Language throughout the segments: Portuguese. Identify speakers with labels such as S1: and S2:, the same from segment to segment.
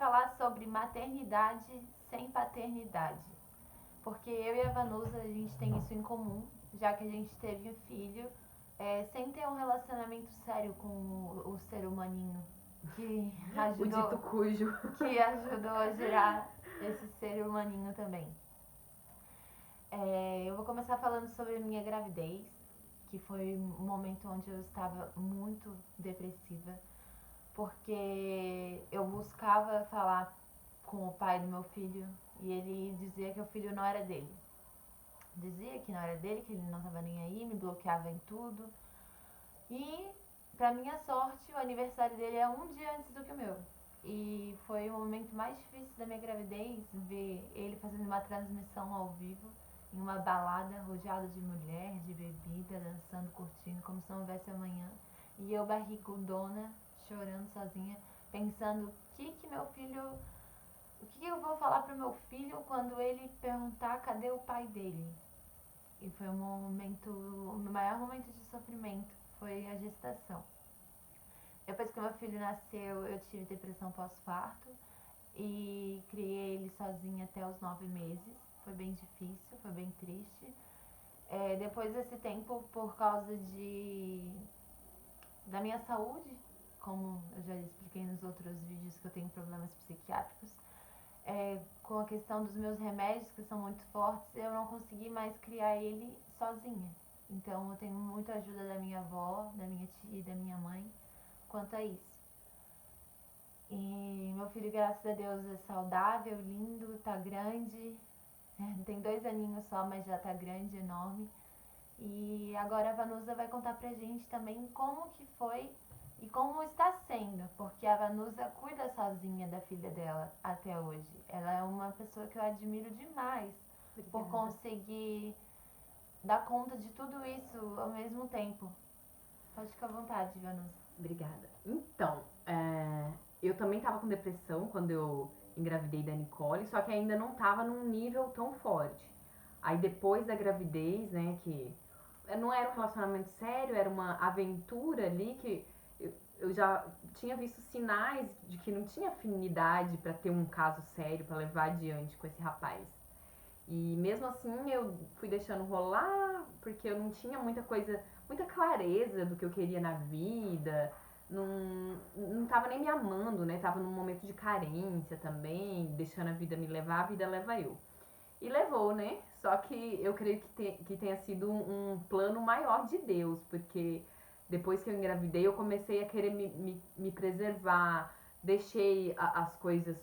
S1: falar sobre maternidade sem paternidade. Porque eu e a Vanusa, a gente tem isso em comum, já que a gente teve o filho sem ter um relacionamento sério com o ser humaninho que
S2: O dito
S1: ajudou,
S2: cujo.
S1: que ajudou a gerar esse ser humaninho também. Eu vou começar falando sobre a minha gravidez, que foi um momento onde eu estava muito depressiva, porque eu buscava falar com o pai do meu filho e ele dizia que o filho não era dele. Dizia que não era dele, que ele não estava nem aí, me bloqueava em tudo. E, pra minha sorte, o aniversário dele é um dia antes do que o meu. E foi o momento mais difícil da minha gravidez, ver ele fazendo uma transmissão ao vivo em uma balada rodeada de mulher, de bebida, dançando, curtindo, como se não houvesse amanhã. E eu barrigudona, chorando sozinha, pensando o que eu vou falar pro meu filho quando ele perguntar cadê o pai dele. E foi o maior momento de sofrimento foi a gestação. Depois que meu filho nasceu, eu tive depressão pós-parto e criei ele sozinha até os 9 meses. Foi bem difícil, foi bem triste. Depois desse tempo, por causa da minha saúde, como eu já expliquei nos outros vídeos que eu tenho problemas psiquiátricos, com a questão dos meus remédios que são muito fortes, eu não consegui mais criar ele sozinha. Então eu tenho muita ajuda da minha avó, da minha tia e da minha mãe quanto a isso. E meu filho, graças a Deus, é saudável, lindo, tá grande. Tem 2 aninhos só, mas já tá grande, enorme. E agora a Vanusa vai contar pra gente também como que foi e como está sendo, porque a Vanusa cuida sozinha da filha dela até hoje. Ela é uma pessoa que eu admiro demais. Obrigada. Por conseguir dar conta de tudo isso ao mesmo tempo. Pode ficar à vontade, Vanusa.
S2: Obrigada. Então, eu também tava com depressão quando eu engravidei da Nicole, só que ainda não tava num nível tão forte. Aí depois da gravidez, né, que não era um relacionamento sério, era uma aventura ali que eu já tinha visto sinais de que não tinha afinidade para ter um caso sério, para levar adiante com esse rapaz. E mesmo assim eu fui deixando rolar, porque eu não tinha muita coisa, muita clareza do que eu queria na vida, não tava nem me amando, né? Tava num momento de carência também, deixando a vida me levar, a vida leva eu. E levou, né? Só que eu creio que tenha sido um plano maior de Deus, porque depois que eu engravidei, eu comecei a querer me preservar, deixei as coisas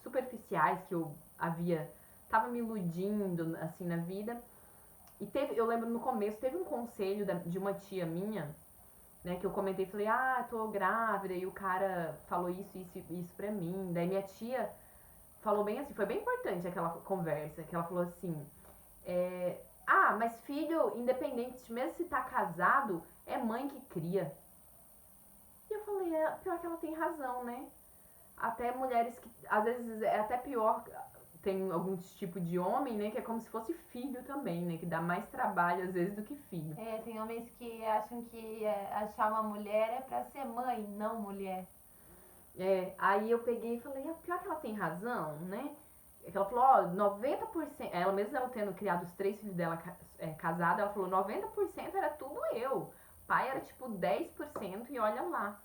S2: superficiais que eu havia, tava me iludindo assim na vida. E eu lembro no começo, teve um conselho de uma tia minha, né, que eu comentei, falei, tô grávida, e o cara falou isso pra mim. Daí minha tia falou bem assim, foi bem importante aquela conversa, que ela falou assim, mas filho, independente, mesmo se tá casado, é mãe que cria. E eu falei, pior que ela tem razão, né? Até mulheres que, às vezes, é até pior, tem algum tipo de homem, né, que é como se fosse filho também, né, que dá mais trabalho, às vezes, do que filho.
S1: Tem homens que acham que achar uma mulher é pra ser mãe, não mulher.
S2: Aí eu peguei e falei, pior que ela tem razão, né? Ela falou, 90%, ela mesmo ela tendo criado os 3 filhos dela casada, ela falou, 90% era tudo eu. O pai era tipo 10% e olha lá.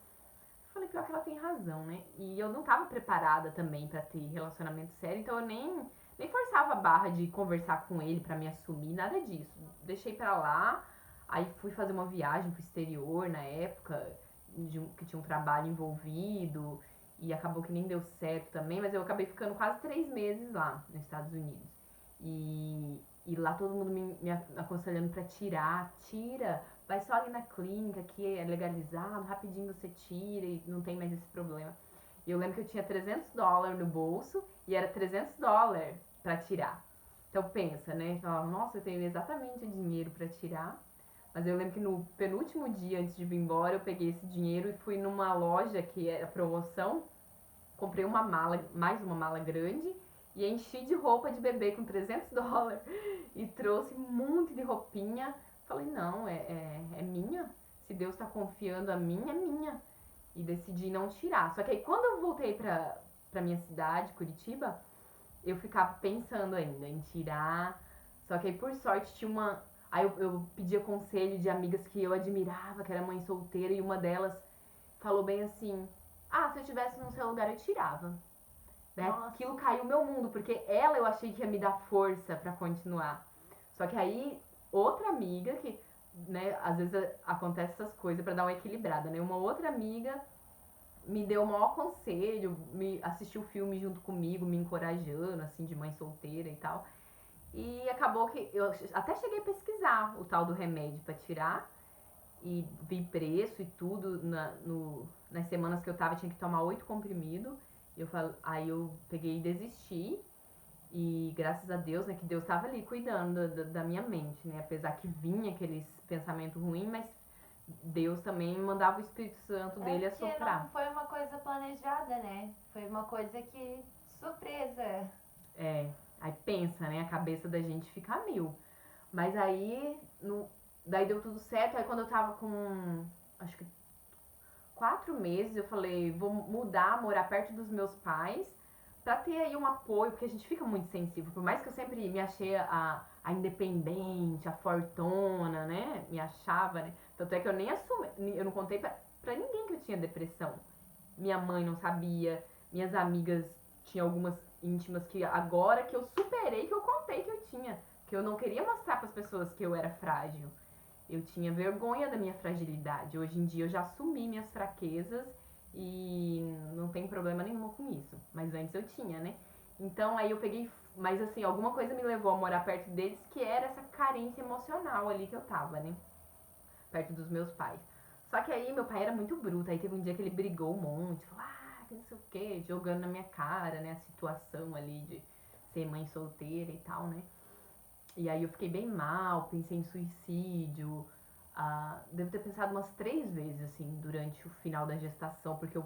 S2: Eu falei, pior que ela tem razão, né? E eu não tava preparada também pra ter relacionamento sério, então eu nem forçava a barra de conversar com ele pra me assumir, nada disso. Deixei pra lá, aí fui fazer uma viagem pro exterior na época, que tinha um trabalho envolvido, e acabou que nem deu certo também, mas eu acabei ficando quase 3 meses lá nos Estados Unidos. E lá todo mundo me aconselhando pra tira, vai só ali na clínica que é legalizado, rapidinho você tira e não tem mais esse problema. E eu lembro que eu tinha $300 no bolso e era $300 pra tirar. Então pensa, né? Fala, nossa, eu tenho exatamente o dinheiro pra tirar. Mas eu lembro que no penúltimo dia antes de vir embora, eu peguei esse dinheiro e fui numa loja que era promoção, comprei uma mala, mais uma mala grande e enchi de roupa de bebê com $300 e trouxe um monte de roupinha. Falei, não, é minha. Se Deus tá confiando a mim, é minha. E decidi não tirar. Só que aí quando eu voltei pra minha cidade, Curitiba, eu ficava pensando ainda em tirar. Só que aí, por sorte, tinha uma. Aí eu pedia conselho de amigas que eu admirava, que era mãe solteira, e uma delas falou bem assim: Ah, se eu estivesse no seu lugar, eu tirava. Né?
S1: Nossa.
S2: Aquilo caiu meu mundo, porque ela eu achei que ia me dar força pra continuar. Só que aí, outra amiga que, né, às vezes acontece essas coisas pra dar uma equilibrada, né? Uma outra amiga me deu o maior conselho, me assistiu o filme junto comigo, me encorajando, assim, de mãe solteira e tal. E acabou que eu até cheguei a pesquisar o tal do remédio pra tirar e vi preço e tudo. Nas semanas que eu tava, eu tinha que tomar 8 comprimidos. Aí eu peguei e desisti. E graças a Deus, né, que Deus tava ali cuidando da minha mente, né? Apesar que vinha aqueles pensamentos ruins, mas Deus também mandava o Espírito Santo dele
S1: Porque não
S2: assoprar.
S1: foi uma coisa planejada, né? Foi uma coisa que surpresa.
S2: É, aí pensa, né? A cabeça da gente fica a mil. Mas aí, daí deu tudo certo. Aí quando eu tava com, acho que 4 meses, eu falei, vou mudar, morar perto dos meus pais, pra ter aí um apoio, porque a gente fica muito sensível. Por mais que eu sempre me achei a independente, a fortona, né? Me achava, né? Tanto é que eu nem assumi, eu não contei pra ninguém que eu tinha depressão. Minha mãe não sabia, minhas amigas tinham algumas íntimas que agora que eu superei, que eu contei que eu tinha. Que eu não queria mostrar para as pessoas que eu era frágil. Eu tinha vergonha da minha fragilidade. Hoje em dia eu já assumi minhas fraquezas e não tem problema nenhum com isso. Mas antes eu tinha, né? Então aí eu peguei. Mas assim, alguma coisa me levou a morar perto deles, que era essa carência emocional ali que eu tava, né? Perto dos meus pais. Só que aí meu pai era muito bruto. Aí teve um dia que ele brigou um monte, falou, que não sei o que, jogando na minha cara, né? A situação ali de ser mãe solteira e tal, né? E aí eu fiquei bem mal, pensei em suicídio. Devo ter pensado umas 3 vezes, assim, durante o final da gestação, porque eu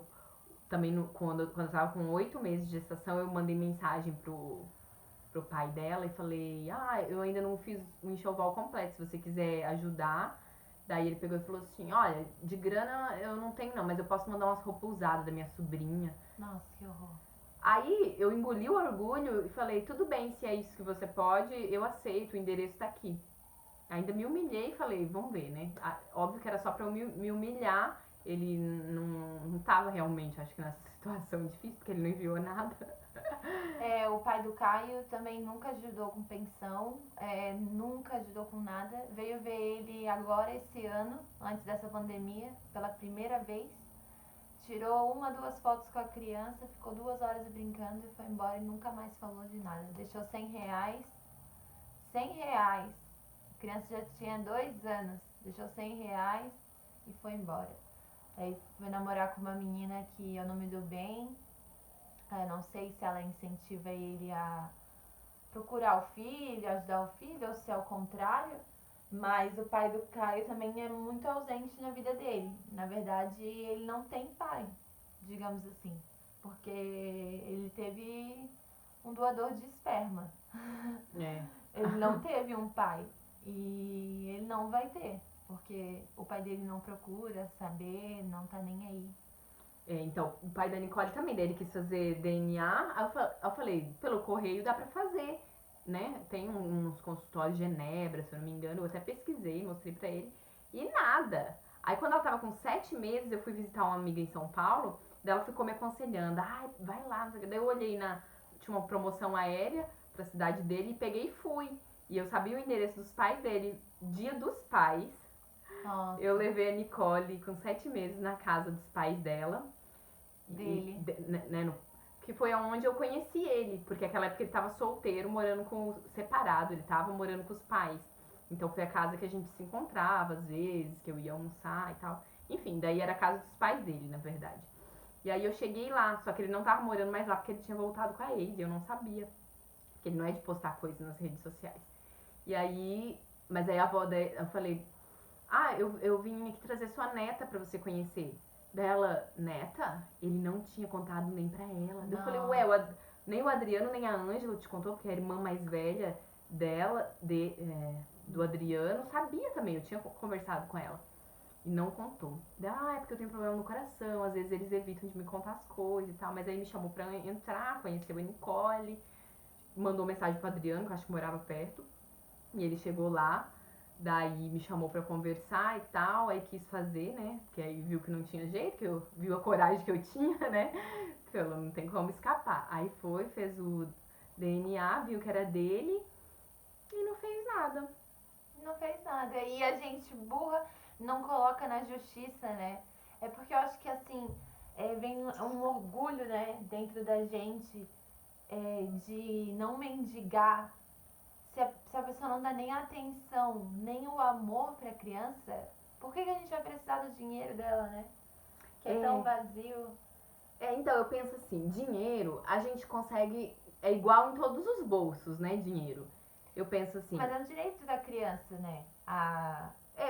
S2: também, quando eu tava com 8 meses de gestação, eu mandei mensagem pro pai dela e falei, eu ainda não fiz o enxoval completo, se você quiser ajudar. Daí ele pegou e falou assim, olha, de grana eu não tenho não, mas eu posso mandar umas roupas usadas da minha sobrinha.
S1: Nossa, que horror.
S2: Aí eu engoli o orgulho e falei, tudo bem, se é isso que você pode, eu aceito, o endereço tá aqui. Ainda me humilhei e falei, vamos ver, né? Óbvio que era só pra eu me humilhar. Ele não tava realmente, acho que nessa situação difícil, porque ele não enviou nada.
S1: O pai do Caio também nunca ajudou com pensão, nunca ajudou com nada. Veio ver ele agora esse ano, antes dessa pandemia, pela primeira vez. Tirou uma, duas fotos com a criança, ficou 2 horas brincando e foi embora e nunca mais falou de nada. Deixou R$ 100. R$ 100. A criança já tinha 2 anos. Deixou R$ 100 e foi embora. Aí foi namorar com uma menina que eu não me dou bem. Eu não sei se ela incentiva ele a procurar o filho, ajudar o filho, ou se é o contrário. Mas o pai do Caio também é muito ausente na vida dele. Na verdade, ele não tem pai, digamos assim. Porque ele teve um doador de esperma.
S2: É.
S1: Ele não teve um pai. E ele não vai ter. Porque o pai dele não procura saber, não tá nem aí.
S2: Então, o pai da Nicole também, daí ele quis fazer DNA. Aí eu falei, pelo correio dá pra fazer, né? Tem uns consultórios de Genebra, se eu não me engano. Eu até pesquisei, mostrei pra ele. E nada. Aí quando ela tava com 7 meses, eu fui visitar uma amiga em São Paulo. Daí ela ficou me aconselhando. Vai lá, não sei o que. Daí eu olhei tinha uma promoção aérea pra cidade dele e peguei e fui. E eu sabia o endereço dos pais dele. Dia dos pais.
S1: Nossa.
S2: Eu levei a Nicole com 7 meses na casa dos pais dela.
S1: Dele.
S2: Que foi onde eu conheci ele, porque naquela época ele tava solteiro, separado, ele tava morando com os pais. Então foi a casa que a gente se encontrava às vezes, que eu ia almoçar e tal. Enfim, daí era a casa dos pais dele, na verdade. E aí eu cheguei lá, só que ele não tava morando mais lá porque ele tinha voltado com a ex, e eu não sabia. Porque ele não é de postar coisas nas redes sociais. E aí, mas aí a avó dele, eu falei, eu vim aqui trazer sua neta pra você conhecer. Dela, neta? Ele não tinha contado nem pra ela. Eu falei, ué, nem o Adriano nem a Ângela te contou, porque a irmã mais velha dela, do Adriano, sabia também, eu tinha conversado com ela. E não contou. É porque eu tenho problema no coração, às vezes eles evitam de me contar as coisas e tal. Mas aí me chamou pra entrar, conheceu a Nicole, mandou mensagem pro Adriano, que eu acho que morava perto. E ele chegou lá, daí me chamou pra conversar e tal, aí quis fazer, né? Porque aí viu que não tinha jeito, que eu viu a coragem que eu tinha, né? Falou, não tem como escapar. Aí foi, fez o DNA, viu que era dele e não fez nada.
S1: Não fez nada. E a gente burra não coloca na justiça, né? É porque eu acho que assim, vem um orgulho, né, dentro da gente de não mendigar. Se a pessoa não dá nem a atenção, nem o amor pra criança, por que a gente vai precisar do dinheiro dela, né? Que é tão vazio.
S2: Então eu penso assim, dinheiro a gente consegue, é igual em todos os bolsos, né, dinheiro. Eu penso assim,
S1: Mas é um direito da criança, né?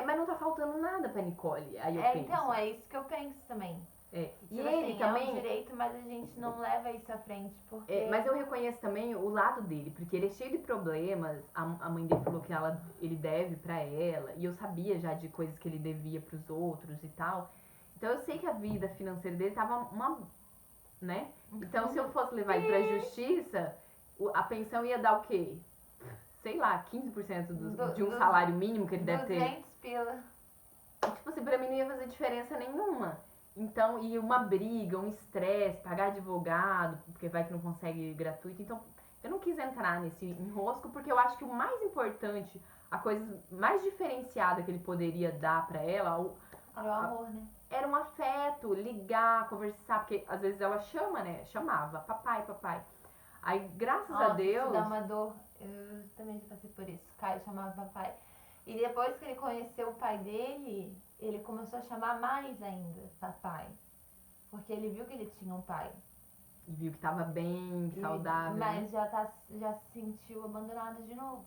S2: mas não tá faltando nada pra Nicole, aí eu
S1: Então,
S2: penso.
S1: é isso que eu penso também.
S2: E
S1: Tipo
S2: ele
S1: assim, é um
S2: também,
S1: direito, mas a gente não leva isso à frente, porque...
S2: mas eu reconheço também o lado dele, porque ele é cheio de problemas, a mãe dele falou que ele deve pra ela, e eu sabia já de coisas que ele devia pros outros e tal. Então eu sei que a vida financeira dele tava né? Então se eu fosse levar ele pra justiça, a pensão ia dar o quê? Sei lá, 15% de um salário mínimo que ele deve ter.
S1: 200 pila.
S2: E, tipo assim, pra mim não ia fazer diferença nenhuma. Então, e uma briga, um estresse, pagar advogado, porque vai que não consegue gratuito. Então, eu não quis entrar nesse enrosco, porque eu acho que o mais importante, a coisa mais diferenciada que ele poderia dar pra ela,
S1: Era o amor, né?
S2: era um afeto, ligar, conversar, porque às vezes ela chama, né? Chamava, papai, papai. Aí, graças a
S1: Nossa, isso dá
S2: Deus,
S1: uma dor. Eu também já passei por isso. Caio chamava papai. E depois que ele conheceu o pai dele, ele começou a chamar mais ainda papai. Porque ele viu que ele tinha um pai.
S2: viu que tava bem, saudável, né?
S1: Mas já se sentiu abandonado de novo.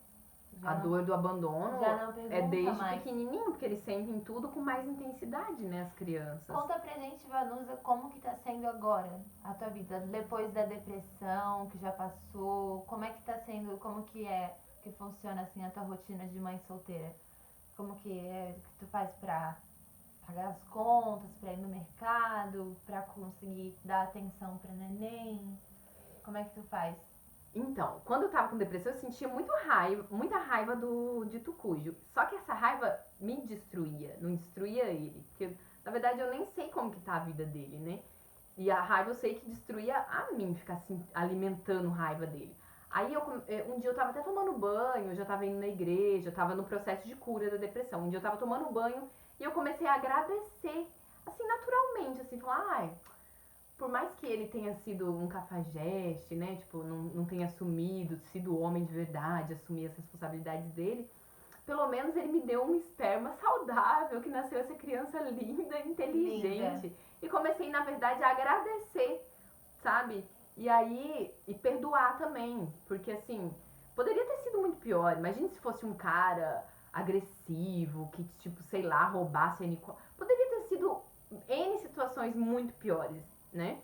S2: A dor do abandono
S1: já não pergunta
S2: é desde
S1: mais.
S2: pequenininho, porque eles sentem tudo com mais intensidade, né, as crianças.
S1: Conta pra gente, Vanusa, como que tá sendo agora a tua vida? Depois da depressão que já passou, como é que tá sendo, como que funciona assim a tua rotina de mãe solteira? Como que é que tu faz pra pagar as contas, pra ir no mercado, pra conseguir dar atenção pra neném? Como é que tu faz?
S2: Então, quando eu tava com depressão, eu sentia muita raiva de Tucujo. Só que essa raiva me destruía, não destruía ele. Porque, na verdade, eu nem sei como que tá a vida dele, né? E a raiva eu sei que destruía a mim, ficar assim, alimentando raiva dele. Aí um dia eu tava até tomando banho, eu já tava indo na igreja, eu tava no processo de cura da depressão. Um dia eu tava tomando banho e eu comecei a agradecer, assim, naturalmente, assim, falar, ai, por mais que ele tenha sido um cafajeste, né? Tipo, não tenha assumido, sido homem de verdade, assumir as responsabilidades dele, pelo menos ele me deu um esperma saudável, que nasceu essa criança linda, inteligente.
S1: Linda.
S2: E comecei, na verdade, a agradecer, sabe? E aí, e perdoar também, porque assim, poderia ter sido muito pior. Imagina se fosse um cara agressivo, que, tipo, sei lá, roubasse a Nicole. Poderia ter sido N situações muito piores, né?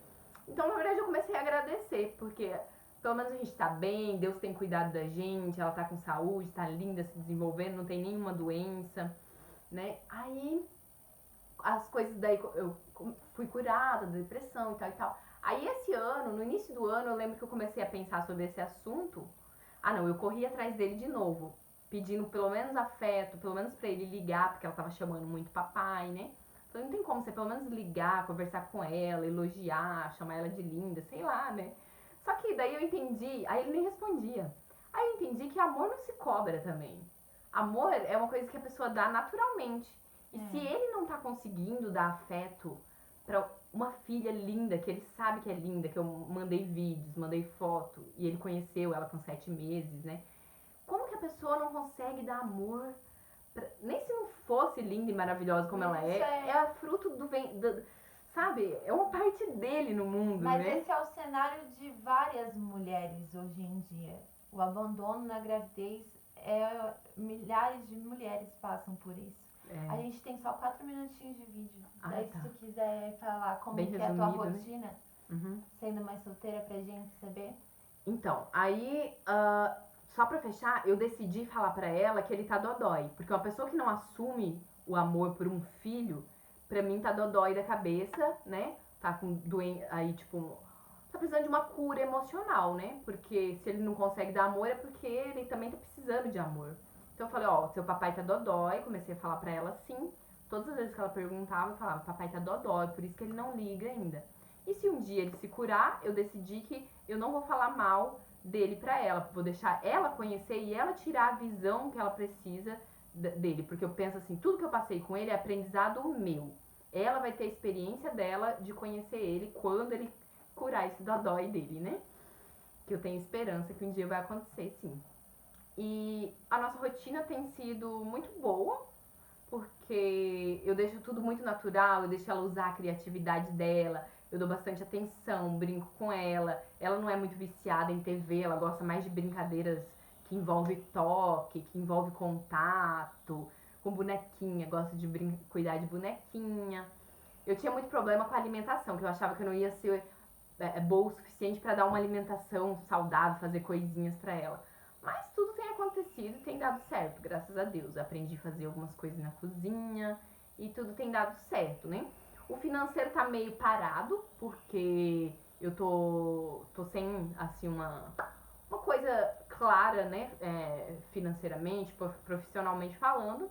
S2: Então, na verdade, eu comecei a agradecer, porque pelo menos a gente tá bem, Deus tem cuidado da gente, ela tá com saúde, tá linda, se desenvolvendo, não tem nenhuma doença, né? Aí, as coisas daí, eu fui curada da depressão e tal e tal. Aí, esse ano, no início do ano, eu lembro que eu comecei a pensar sobre esse assunto. Ah, não, eu corri atrás dele de novo, pedindo pelo menos afeto, pelo menos pra ele ligar, porque ela tava chamando muito papai, né? Então não tem como você pelo menos ligar, conversar com ela, elogiar, chamar ela de linda, sei lá, né? Só que daí eu entendi, aí ele nem respondia. Aí eu entendi que amor não se cobra também. Amor é uma coisa que a pessoa dá naturalmente. E se ele não tá conseguindo dar afeto pra uma filha linda, que ele sabe que é linda, que eu mandei vídeos, mandei foto, e ele conheceu ela com 7 meses, né? Como que a pessoa não consegue dar amor? Nem se não fosse linda e maravilhosa como ela é fruto sabe? É uma parte dele no mundo,
S1: Mas
S2: né?
S1: esse é o cenário de várias mulheres hoje em dia. O abandono na gravidez milhares de mulheres passam por isso. A gente tem só 4 minutinhos de vídeo. Daí
S2: tá.
S1: se tu quiser falar como
S2: Bem
S1: que é a tua
S2: resumido, né?
S1: rotina, sendo mãe solteira pra gente saber.
S2: Então, aí, só pra fechar, eu decidi falar pra ela que ele tá dodói. Porque uma pessoa que não assume o amor por um filho, pra mim tá dodói da cabeça, né? Tá com doença, aí tipo, tá precisando de uma cura emocional, né? Porque se ele não consegue dar amor é porque ele também tá precisando de amor. Então eu falei, ó, seu papai tá dodói, comecei a falar pra ela assim. Todas as vezes que ela perguntava, eu falava, papai tá dodói, por isso que ele não liga ainda. E se um dia ele se curar, eu decidi que eu não vou falar mal dele pra ela, vou deixar ela conhecer e ela tirar a visão que ela precisa dele, porque eu penso assim, tudo que eu passei com ele é aprendizado meu. Ela vai ter a experiência dela de conhecer ele quando ele curar esse dodói dele, né? Que eu tenho esperança que um dia vai acontecer, sim. E a nossa rotina tem sido muito boa, porque eu deixo tudo muito natural, eu deixo ela usar a criatividade dela, eu dou bastante atenção, brinco com ela. Ela não é muito viciada em TV, ela gosta mais de brincadeiras que envolve toque, que envolve contato, com bonequinha, gosta de cuidar de bonequinha. Eu tinha muito problema com a alimentação, que eu achava que eu não ia ser boa o suficiente para dar uma alimentação saudável, fazer coisinhas para ela. Mas tudo tem acontecido e tem dado certo, graças a Deus. Eu aprendi a fazer algumas coisas na cozinha e tudo tem dado certo, né? O financeiro tá meio parado, porque eu tô sem, assim, uma coisa clara, né? Financeiramente, profissionalmente falando.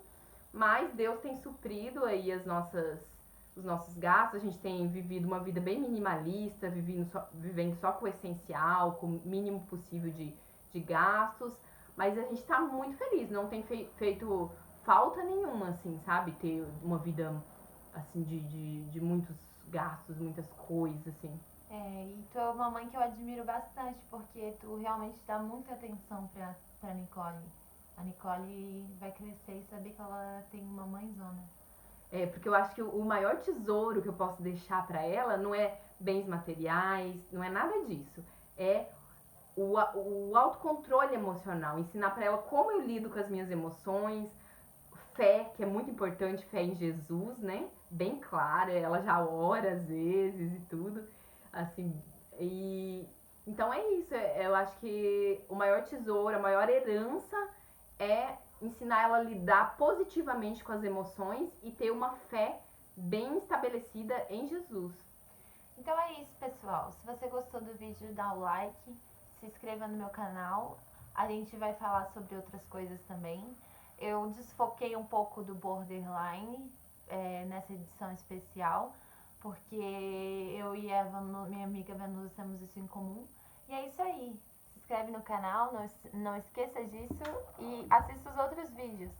S2: Mas Deus tem suprido aí os nossos gastos. A gente tem vivido uma vida bem minimalista, vivendo só com o essencial, com o mínimo possível de gastos. Mas a gente tá muito feliz, não tem feito falta nenhuma, assim, sabe? Ter uma vida, assim, de muitos gastos, muitas coisas, assim.
S1: E tu é uma mãe que eu admiro bastante, porque tu realmente dá muita atenção pra Nicole. A Nicole vai crescer e saber que ela tem uma mãezona.
S2: Porque eu acho que o maior tesouro que eu posso deixar para ela não é bens materiais, não é nada disso. É o autocontrole emocional, ensinar para ela como eu lido com as minhas emoções, fé, que é muito importante, fé em Jesus, né? Bem clara, ela já ora às vezes e tudo, assim, e então é isso, eu acho que o maior tesouro, a maior herança é ensinar ela a lidar positivamente com as emoções e ter uma fé bem estabelecida em Jesus.
S1: Então é isso, pessoal. Se você gostou do vídeo, dá o like, se inscreva no meu canal. A gente vai falar sobre outras coisas também. Eu desfoquei um pouco do borderline nessa edição especial, porque eu e Eva, minha amiga Vanusa, temos isso em comum. E é isso aí. Se inscreve no canal, não esqueça disso e assista os outros vídeos.